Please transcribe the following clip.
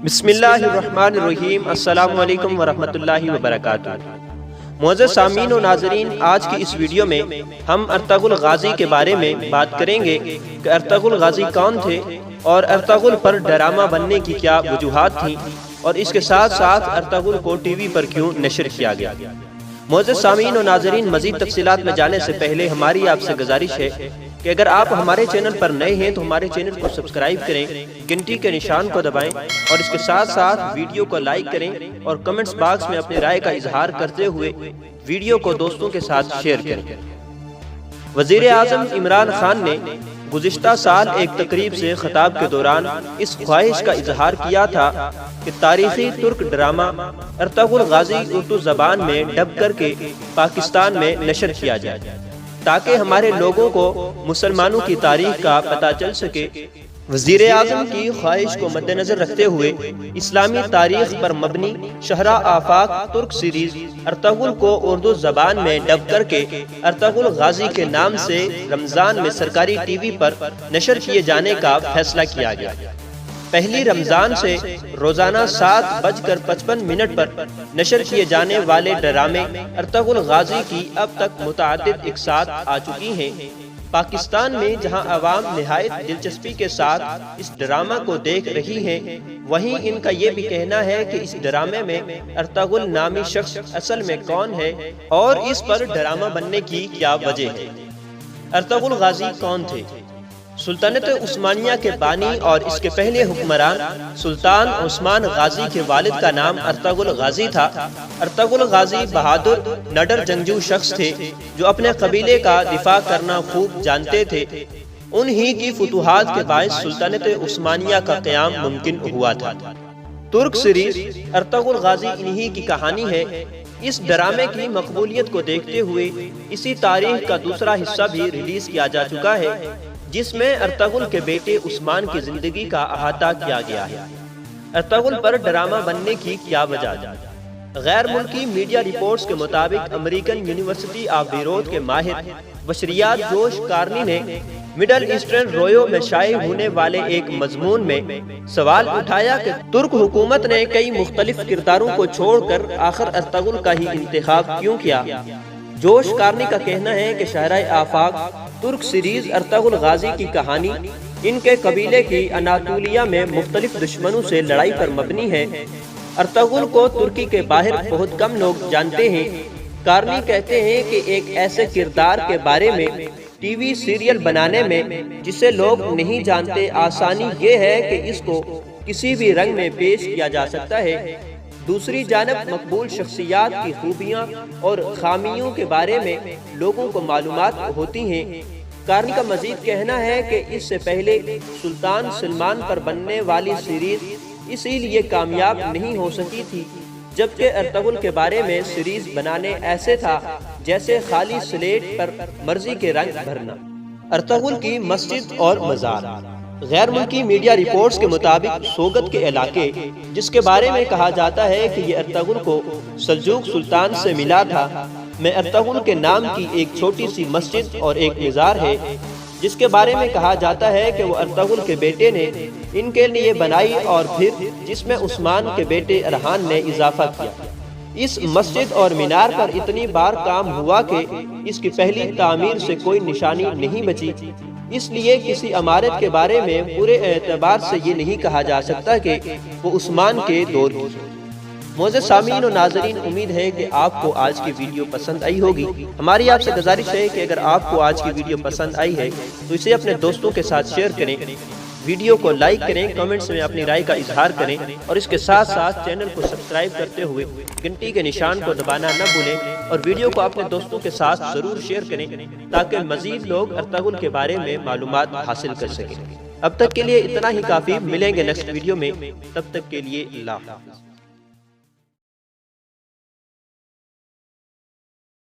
بسم اللہ الرحمن الرحیم۔ السلام علیکم ورحمۃ اللہ وبرکاتہ۔ معزز سامعین و ناظرین، آج کی اس ویڈیو میں ہم ارطغرل غازی کے بارے میں بات کریں گے کہ ارطغرل غازی کون تھے اور ارطغرل پر ڈرامہ بننے کی کیا وجوہات تھیں، اور اس کے ساتھ ساتھ ارطغرل کو ٹی وی پر کیوں نشر کیا گیا۔ معزز سامعین و ناظرین، مزید تفصیلات میں جانے سے پہلے ہماری آپ سے گزارش ہے کہ اگر آپ ہمارے چینل پر نئے ہیں تو ہمارے چینل کو سبسکرائب کریں، گھنٹی کے نشان کو دبائیں اور اس کے ساتھ ساتھ ویڈیو کو لائک کریں اور کمنٹس باکس میں اپنی رائے کا اظہار کرتے ہوئے ویڈیو کو دوستوں کے ساتھ شیئر کریں۔ وزیر اعظم عمران خان نے گزشتہ سال ایک تقریب سے خطاب کے دوران اس خواہش کا اظہار کیا تھا کہ تاریخی ترک ڈرامہ ارطغرل غازی اردو زبان میں ڈب کر کے پاکستان میں نشر کیا جائے تاکہ ہمارے لوگوں کو مسلمانوں کی تاریخ کا پتہ چل سکے۔ وزیر اعظم کی خواہش کو مد نظر رکھتے ہوئے اسلامی تاریخ پر مبنی شہرہ آفاق ترک سیریز ارطغرل کو اردو زبان میں ڈب کر کے ارطغرل غازی کے نام سے رمضان میں سرکاری ٹی وی پر نشر کیے جانے کا فیصلہ کیا گیا۔ پہلی رمضان سے روزانہ 7:55 پر نشر کیے جانے والے ڈرامے ارطغرل غازی کی اب تک متعدد اقساط آ چکی ہیں۔ پاکستان میں جہاں عوام نہایت دلچسپی کے ساتھ اس ڈرامہ کو دیکھ رہی ہیں، وہیں ان کا یہ بھی کہنا ہے کہ اس ڈرامے میں ارطغرل نامی شخص اصل میں کون ہے اور اس پر ڈرامہ بننے کی کیا وجہ ہے۔ ارطغرل غازی کون تھے؟ سلطنت عثمانیہ کے بانی اور اس کے پہلے حکمران سلطان عثمان غازی کے والد کا نام ارطغرل غازی تھا۔ ارطغرل غازی بہادر نڈر جنگجو شخص تھے جو اپنے قبیلے کا دفاع کرنا خوب جانتے تھے۔ انہی کی فتوحات کے باعث سلطنت عثمانیہ کا قیام ممکن ہوا تھا۔ ترک سیریز ارطغرل غازی انہی کی کہانی ہے۔ اس ڈرامے کی مقبولیت کو دیکھتے ہوئے اسی تاریخ کا دوسرا حصہ بھی ریلیز کیا جا چکا ہے، جس میں ارطغرل کے بیٹے عثمان کی زندگی کا احاطہ کیا گیا ہے۔ ارطغرل پر ڈرامہ بننے کی کیا وجہ؟ غیر ملکی میڈیا رپورٹس کے مطابق امریکن یونیورسٹی آف بیروت کے ماہر بشریات جوش کارنی نے مڈل ایسٹرن رویو میں شائع ہونے والے ایک مضمون میں سوال اٹھایا کہ ترک حکومت نے کئی مختلف کرداروں کو چھوڑ کر آخر ارطغرل کا ہی انتخاب کیوں کیا۔ جوش کارنی کا کہنا ہے کہ شہرہ آفاق ترک سیریز ارطغرل غازی کی کہانی ان کے قبیلے کی اناطولیہ میں مختلف دشمنوں سے لڑائی پر مبنی ہے۔ ارطغرل کو ترکی کے باہر بہت کم لوگ جانتے ہیں۔ کارنی کہتے ہیں کہ ایک ایسے کردار کے بارے میں ٹی وی سیریل بنانے میں جسے لوگ نہیں جانتے، آسانی یہ ہے کہ اس کو کسی بھی رنگ میں پیش کیا جا سکتا ہے۔ دوسری جانب مقبول شخصیات کی خوبیاں اور خامیوں کے بارے میں لوگوں کو معلومات ہوتی ہیں۔ کارنی کا مزید کہنا ہے کہ اس سے پہلے سلطان سلمان پر بننے والی سیریز اسی لیے کامیاب نہیں ہو سکی تھی، جبکہ ارطغرل کے بارے میں سیریز بنانے ایسے تھا جیسے خالی سلیٹ پر مرضی کے رنگ بھرنا۔ ارطغرل کی مسجد اور مزار۔ غیر ملکی میڈیا رپورٹس کے مطابق سوگت کے علاقے، جس کے بارے میں کہا جاتا ہے کہ یہ ارطغرل کو سلجوق سلطان سے ملا تھا، میں ارطغرل کے نام کی ایک چھوٹی سی مسجد اور ایک مزار ہے، جس کے بارے میں کہا جاتا ہے کہ وہ ارطغرل کے بیٹے نے ان کے لیے بنائی اور پھر جس میں عثمان کے بیٹے ارحان نے اضافہ کیا۔ اس مسجد اور مینار پر اتنی بار کام ہوا کہ اس کی پہلی تعمیر سے کوئی نشانی نہیں بچی، اس لیے کسی عمارت کے بارے میں پورے اعتبار سے یہ نہیں کہا جا سکتا کہ وہ عثمان کے دور کی۔ معزز سامعین و ناظرین، امید ہے کہ آپ کو آج کی ویڈیو پسند آئی ہوگی۔ ہماری آپ سے گزارش ہے کہ اگر آپ کو آج کی ویڈیو پسند آئی ہے تو اسے اپنے دوستوں کے ساتھ شیئر کریں، ویڈیو کو لائک کریں، کمنٹس میں اپنی رائے کا اظہار کریں اور اس کے ساتھ ساتھ چینل کو سبسکرائب کرتے ہوئے گھنٹی کے نشان کو دبانا نہ بھولیں اور ویڈیو کو اپنے دوستوں کے ساتھ ضرور شیئر کریں تاکہ مزید لوگ ارطغرل کے بارے میں معلومات حاصل کر سکیں۔ اب تک کے لیے اتنا ہی کافی، ملیں گے نیکسٹ ویڈیو میں، تب تک کے لیے اللہ حافظ۔